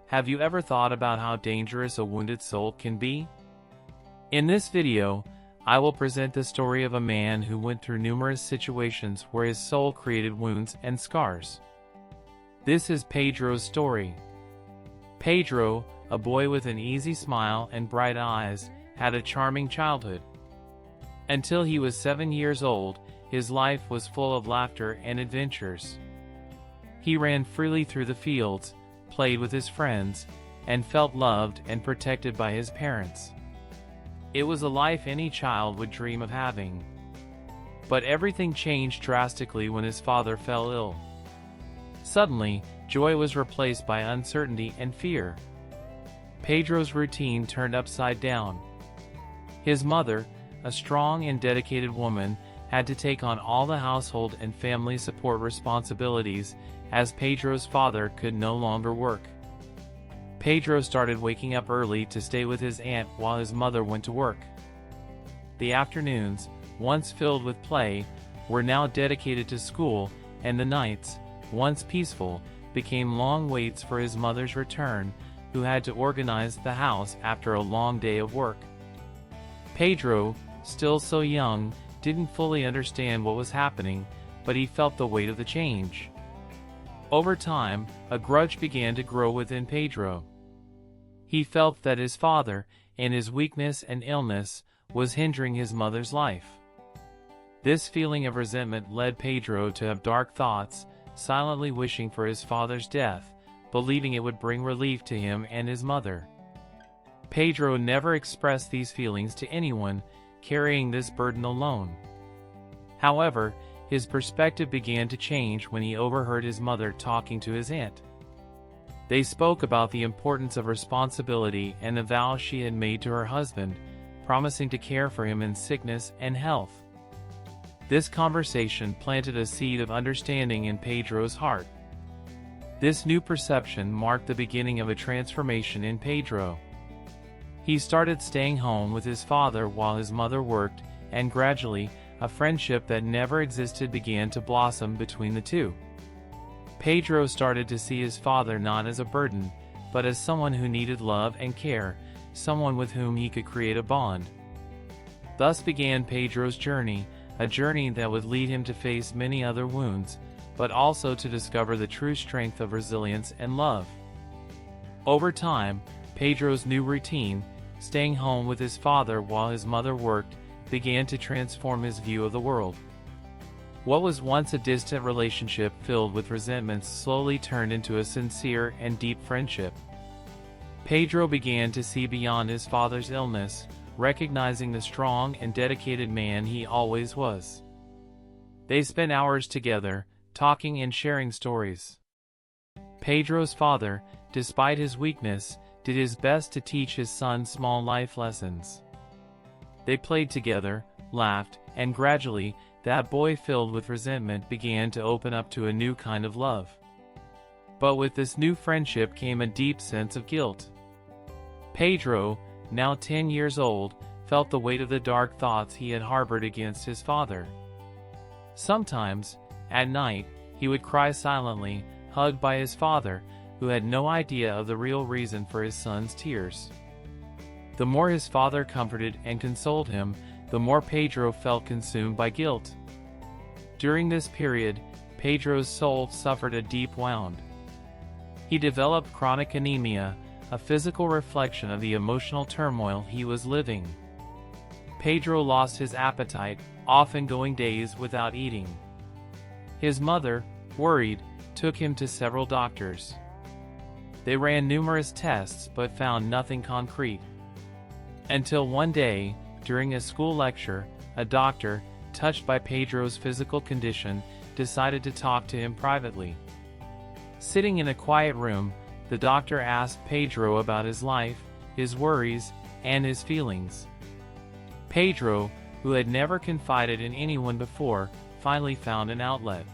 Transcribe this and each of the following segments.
Have you ever thought about how dangerous a wounded soul can be? In this video, I will present the story of a man who went through numerous situations where his soul created wounds and scars. This is Pedro's story. Pedro, a boy with an easy smile and bright eyes, had a charming childhood. Until he was 7 years old, his life was full of laughter and adventures. He ran freely through the fields, played with his friends, and felt loved and protected by his parents. It was a life any child would dream of having. But everything changed drastically when his father fell ill. Suddenly, joy was replaced by uncertainty and fear. Pedro's routine turned upside down. His mother, a strong and dedicated woman, had to take on all the household and family support responsibilities, as Pedro's father could no longer work. Pedro started waking up early to stay with his aunt while his mother went to work. The afternoons, once filled with play, were now dedicated to school, and the nights, once peaceful, became long waits for his mother's return, who had to organize the house after a long day of work. Pedro, still so young, didn't fully understand what was happening, but he felt the weight of the change. Over time, a grudge began to grow within Pedro. He felt that his father, in his weakness and illness, was hindering his mother's life. This feeling of resentment led Pedro to have dark thoughts, silently wishing for his father's death, believing it would bring relief to him and his mother. Pedro never expressed these feelings to anyone, carrying this burden alone. However, his perspective began to change when he overheard his mother talking to his aunt. They spoke about the importance of responsibility and the vow she had made to her husband, promising to care for him in sickness and health. This conversation planted a seed of understanding in Pedro's heart. This new perception marked the beginning of a transformation in Pedro. He started staying home with his father while his mother worked, and gradually, a friendship that never existed began to blossom between the two. Pedro started to see his father not as a burden, but as someone who needed love and care, someone with whom he could create a bond. Thus began Pedro's journey, a journey that would lead him to face many other wounds, but also to discover the true strength of resilience and love. Over time, Pedro's new routine, staying home with his father while his mother worked, began to transform his view of the world. What was once a distant relationship filled with resentments slowly turned into a sincere and deep friendship. Pedro began to see beyond his father's illness, recognizing the strong and dedicated man he always was. They spent hours together, talking and sharing stories. Pedro's father, despite his weakness, did his best to teach his son small life lessons. They played together, laughed, and gradually, that boy filled with resentment began to open up to a new kind of love. But with this new friendship came a deep sense of guilt. Pedro, now 10 years old, felt the weight of the dark thoughts he had harbored against his father. Sometimes, at night, he would cry silently, hugged by his father, who had no idea of the real reason for his son's tears. The more his father comforted and consoled him, the more Pedro felt consumed by guilt. During this period, Pedro's soul suffered a deep wound. He developed chronic anemia, a physical reflection of the emotional turmoil he was living. Pedro lost his appetite, often going days without eating. His mother, worried, took him to several doctors. They ran numerous tests but found nothing concrete. Until one day, during a school lecture, a doctor, touched by Pedro's physical condition, decided to talk to him privately. Sitting in a quiet room, the doctor asked Pedro about his life, his worries, and his feelings. Pedro, who had never confided in anyone before, finally found an outlet.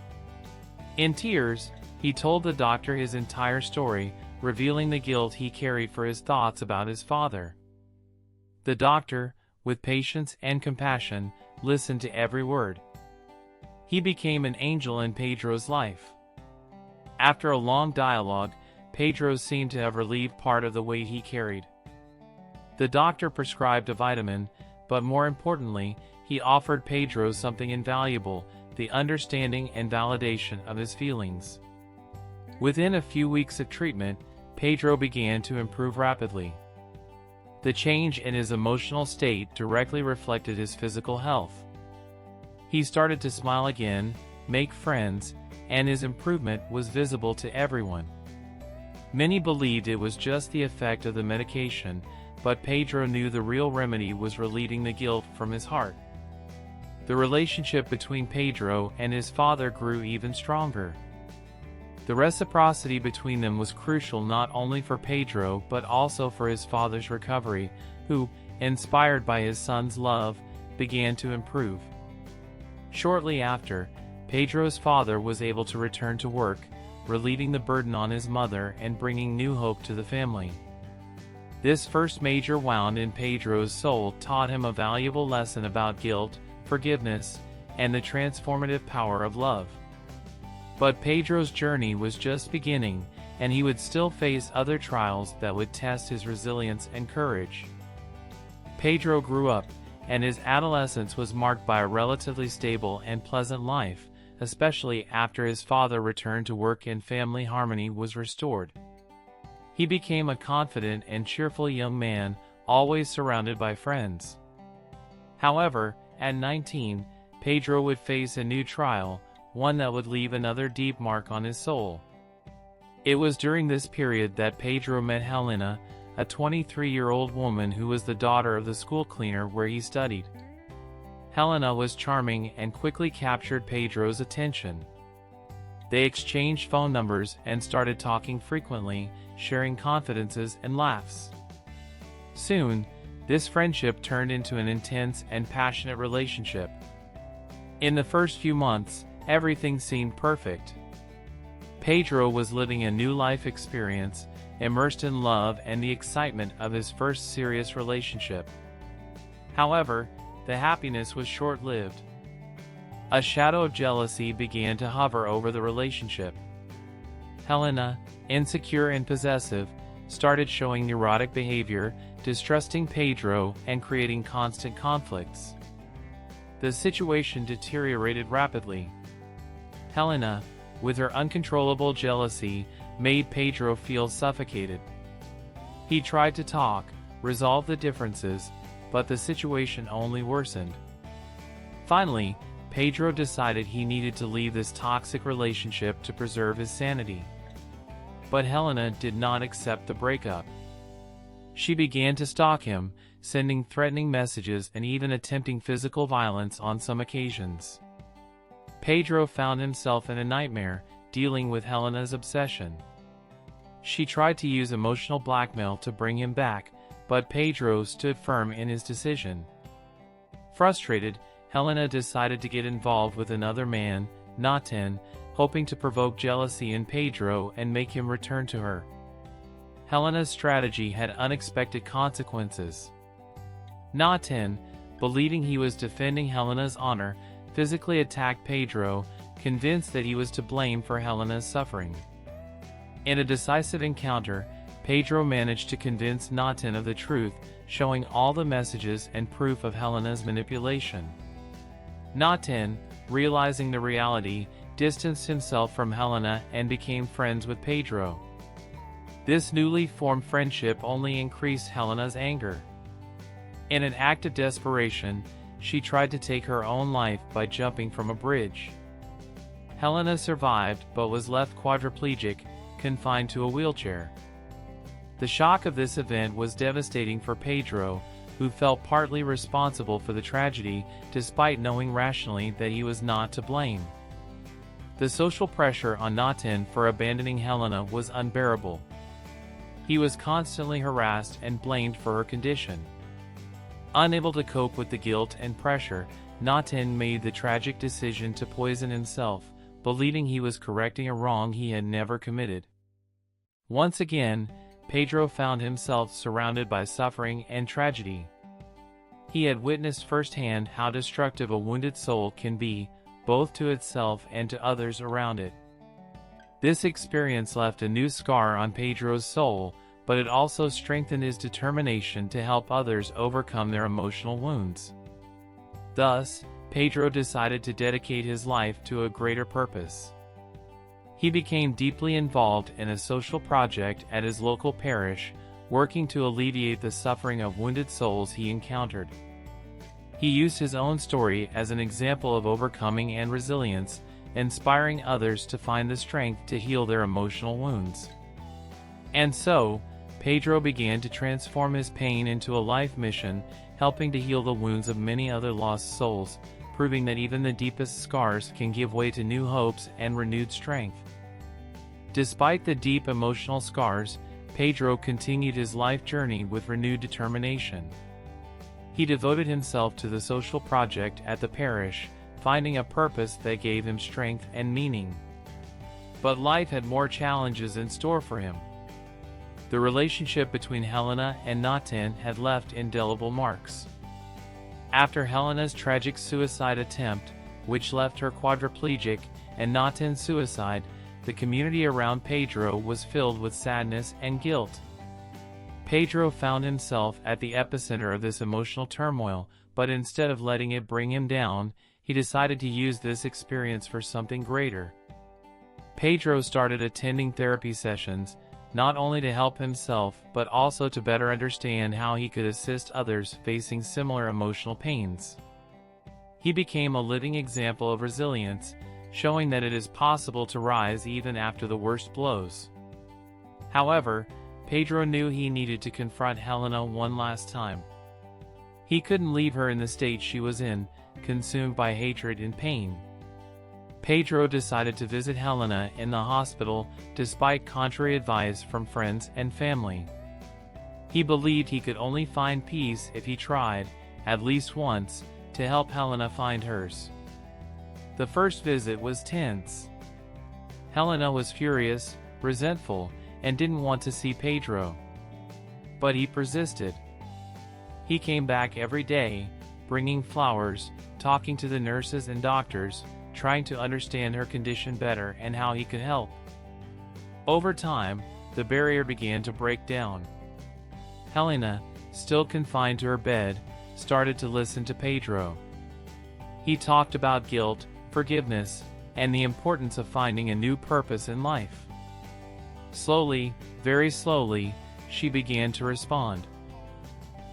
In tears, he told the doctor his entire story, revealing the guilt he carried for his thoughts about his father. The doctor, with patience and compassion, listened to every word. He became an angel in Pedro's life. After a long dialogue, Pedro seemed to have relieved part of the weight he carried. The doctor prescribed a vitamin, but more importantly, he offered Pedro something invaluable: the understanding and validation of his feelings. Within a few weeks of treatment, Pedro began to improve rapidly. The change in his emotional state directly reflected his physical health. He started to smile again, make friends, and his improvement was visible to everyone. Many believed it was just the effect of the medication, but Pedro knew the real remedy was relieving the guilt from his heart. The relationship between Pedro and his father grew even stronger. The reciprocity between them was crucial not only for Pedro but also for his father's recovery, who, inspired by his son's love, began to improve. Shortly after, Pedro's father was able to return to work, relieving the burden on his mother and bringing new hope to the family. This first major wound in Pedro's soul taught him a valuable lesson about guilt, forgiveness, and the transformative power of love. But Pedro's journey was just beginning, and he would still face other trials that would test his resilience and courage. Pedro grew up, and his adolescence was marked by a relatively stable and pleasant life, especially after his father returned to work and family harmony was restored. He became a confident and cheerful young man, always surrounded by friends. However, at 19, Pedro would face a new trial, one that would leave another deep mark on his soul. It was during this period that Pedro met Helena, a 23-year-old woman who was the daughter of the school cleaner where he studied. Helena was charming and quickly captured Pedro's attention. They exchanged phone numbers and started talking frequently, sharing confidences and laughs. Soon, this friendship turned into an intense and passionate relationship. In the first few months, everything seemed perfect. Pedro was living a new life experience, immersed in love and the excitement of his first serious relationship. However, the happiness was short-lived. A shadow of jealousy began to hover over the relationship. Helena, insecure and possessive, started showing neurotic behavior, distrusting Pedro and creating constant conflicts. The situation deteriorated rapidly. Helena, with her uncontrollable jealousy, made Pedro feel suffocated. He tried to talk, resolve the differences, but the situation only worsened. Finally, Pedro decided he needed to leave this toxic relationship to preserve his sanity. But Helena did not accept the breakup. She began to stalk him, sending threatening messages and even attempting physical violence on some occasions. Pedro found himself in a nightmare, dealing with Helena's obsession. She tried to use emotional blackmail to bring him back, but Pedro stood firm in his decision. Frustrated, Helena decided to get involved with another man, Nathan, hoping to provoke jealousy in Pedro and make him return to her. Helena's strategy had unexpected consequences. Nathan, believing he was defending Helena's honor, physically attacked Pedro, convinced that he was to blame for Helena's suffering. In a decisive encounter, Pedro managed to convince Nathan of the truth, showing all the messages and proof of Helena's manipulation. Nathan, realizing the reality, distanced himself from Helena and became friends with Pedro. This newly formed friendship only increased Helena's anger. In an act of desperation, she tried to take her own life by jumping from a bridge. Helena survived but was left quadriplegic, confined to a wheelchair. The shock of this event was devastating for Pedro, who felt partly responsible for the tragedy, despite knowing rationally that he was not to blame. The social pressure on Nathan for abandoning Helena was unbearable. He was constantly harassed and blamed for her condition. Unable to cope with the guilt and pressure, Nathan made the tragic decision to poison himself, believing he was correcting a wrong he had never committed. Once again, Pedro found himself surrounded by suffering and tragedy. He had witnessed firsthand how destructive a wounded soul can be, both to itself and to others around it. This experience left a new scar on Pedro's soul, but it also strengthened his determination to help others overcome their emotional wounds. Thus, Pedro decided to dedicate his life to a greater purpose. He became deeply involved in a social project at his local parish, working to alleviate the suffering of wounded souls he encountered. He used his own story as an example of overcoming and resilience, inspiring others to find the strength to heal their emotional wounds. And so, Pedro began to transform his pain into a life mission, helping to heal the wounds of many other lost souls, proving that even the deepest scars can give way to new hopes and renewed strength. Despite the deep emotional scars, Pedro continued his life journey with renewed determination. He devoted himself to the social project at the parish, finding a purpose that gave him strength and meaning. But life had more challenges in store for him. The relationship between Helena and Nathan had left indelible marks. After Helena's tragic suicide attempt, which left her quadriplegic, and Nathan's suicide, the community around Pedro was filled with sadness and guilt. Pedro found himself at the epicenter of this emotional turmoil, but instead of letting it bring him down, he decided to use this experience for something greater. Pedro started attending therapy sessions, not only to help himself but also to better understand how he could assist others facing similar emotional pains. He became a living example of resilience, showing that it is possible to rise even after the worst blows. However, Pedro knew he needed to confront Helena one last time. He couldn't leave her in the state she was in, consumed by hatred and pain. Pedro decided to visit Helena in the hospital despite contrary advice from friends and family. He believed he could only find peace if he tried, at least once, to help Helena find hers. The first visit was tense. Helena was furious, resentful, and didn't want to see Pedro. But he persisted. He came back every day, bringing flowers, talking to the nurses and doctors, trying to understand her condition better and how he could help. Over time, the barrier began to break down. Helena, still confined to her bed, started to listen to Pedro. He talked about guilt, forgiveness, and the importance of finding a new purpose in life. Slowly, very slowly, she began to respond.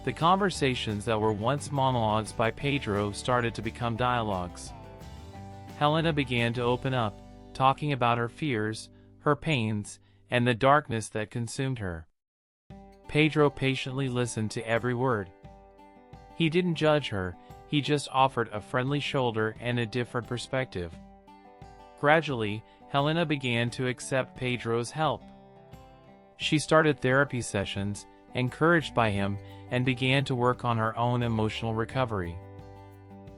The conversations that were once monologues by Pedro started to become dialogues. Helena began to open up, talking about her fears, her pains, and the darkness that consumed her. Pedro patiently listened to every word. He didn't judge her, he just offered a friendly shoulder and a different perspective. Gradually, Helena began to accept Pedro's help. She started therapy sessions, encouraged by him, and began to work on her own emotional recovery.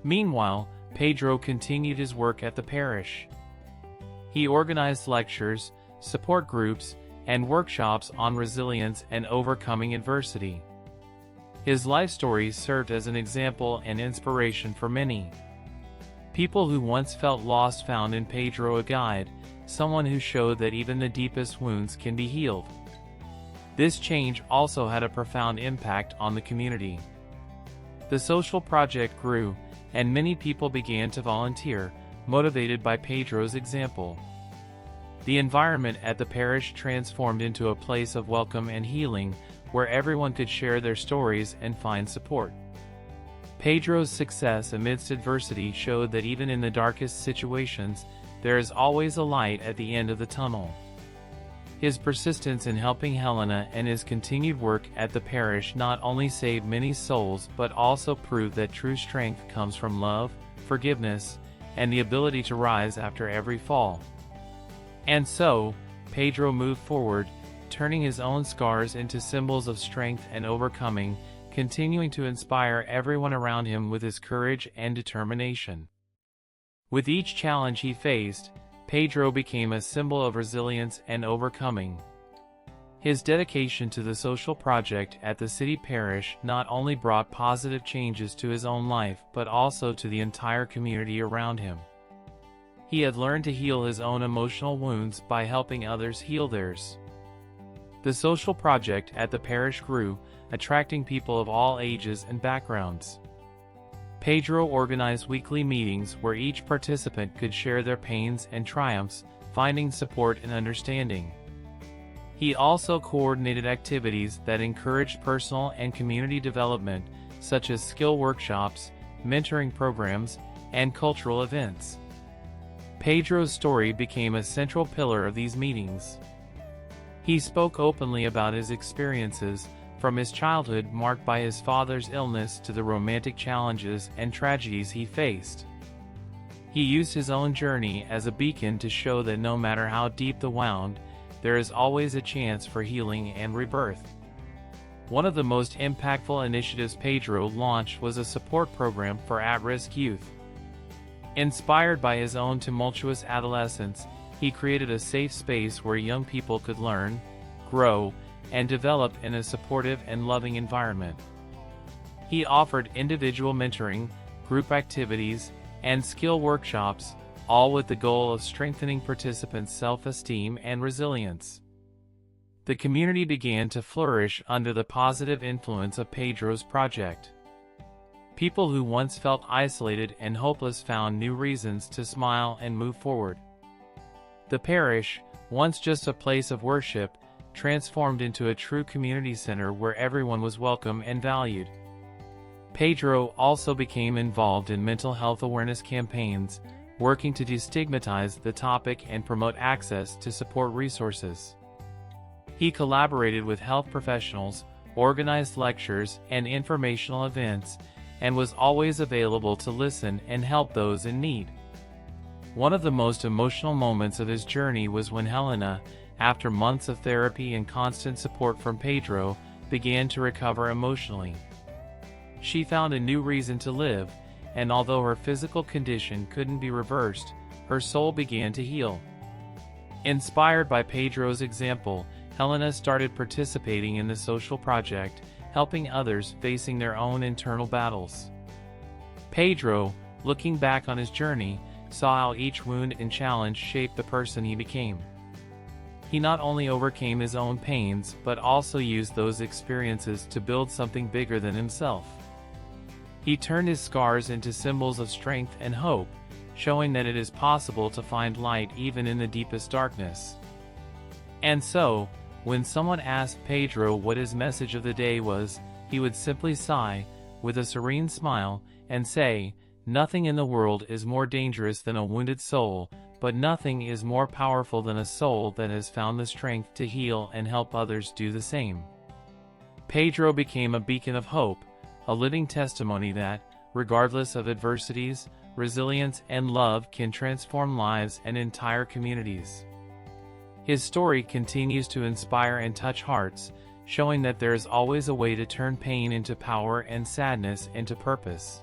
Meanwhile, Pedro continued his work at the parish. He organized lectures, support groups, and workshops on resilience and overcoming adversity. His life story served as an example and inspiration for many. People who once felt lost found in Pedro a guide, someone who showed that even the deepest wounds can be healed. This change also had a profound impact on the community. The social project grew, and many people began to volunteer, motivated by Pedro's example. The environment at the parish transformed into a place of welcome and healing, where everyone could share their stories and find support. Pedro's success amidst adversity showed that even in the darkest situations, there is always a light at the end of the tunnel. His persistence in helping Helena and his continued work at the parish not only saved many souls but also proved that true strength comes from love, forgiveness, and the ability to rise after every fall. And so, Pedro moved forward, turning his own scars into symbols of strength and overcoming, continuing to inspire everyone around him with his courage and determination. With each challenge he faced, Pedro became a symbol of resilience and overcoming. His dedication to the social project at the city parish not only brought positive changes to his own life but also to the entire community around him. He had learned to heal his own emotional wounds by helping others heal theirs. The social project at the parish grew, attracting people of all ages and backgrounds. Pedro organized weekly meetings where each participant could share their pains and triumphs, finding support and understanding. He also coordinated activities that encouraged personal and community development, such as skill workshops, mentoring programs, and cultural events. Pedro's story became a central pillar of these meetings. He spoke openly about his experiences, from his childhood marked by his father's illness to the romantic challenges and tragedies he faced. He used his own journey as a beacon to show that no matter how deep the wound, there is always a chance for healing and rebirth. One of the most impactful initiatives Pedro launched was a support program for at-risk youth. Inspired by his own tumultuous adolescence, he created a safe space where young people could learn, grow, and develop in a supportive and loving environment. He offered individual mentoring, group activities, and skill workshops, all with the goal of strengthening participants' self-esteem and resilience. The community began to flourish under the positive influence of Pedro's project. People who once felt isolated and hopeless found new reasons to smile and move forward. The parish, once just a place of worship, transformed into a true community center where everyone was welcome and valued. Pedro also became involved in mental health awareness campaigns, working to destigmatize the topic and promote access to support resources. He collaborated with health professionals, organized lectures and informational events, and was always available to listen and help those in need. One of the most emotional moments of his journey was when Helena, after months of therapy and constant support from Pedro, began to recover emotionally. She found a new reason to live, and although her physical condition couldn't be reversed, her soul began to heal. Inspired by Pedro's example, Helena started participating in the social project, helping others facing their own internal battles. Pedro, looking back on his journey, saw how each wound and challenge shaped the person he became. He not only overcame his own pains, but also used those experiences to build something bigger than himself. He turned his scars into symbols of strength and hope, showing that it is possible to find light even in the deepest darkness. And so, when someone asked Pedro what his message of the day was, he would simply sigh, with a serene smile, and say, "Nothing in the world is more dangerous than a wounded soul, but nothing is more powerful than a soul that has found the strength to heal and help others do the same." Pedro became a beacon of hope, a living testimony that, regardless of adversities, resilience and love can transform lives and entire communities. His story continues to inspire and touch hearts, showing that there is always a way to turn pain into power and sadness into purpose.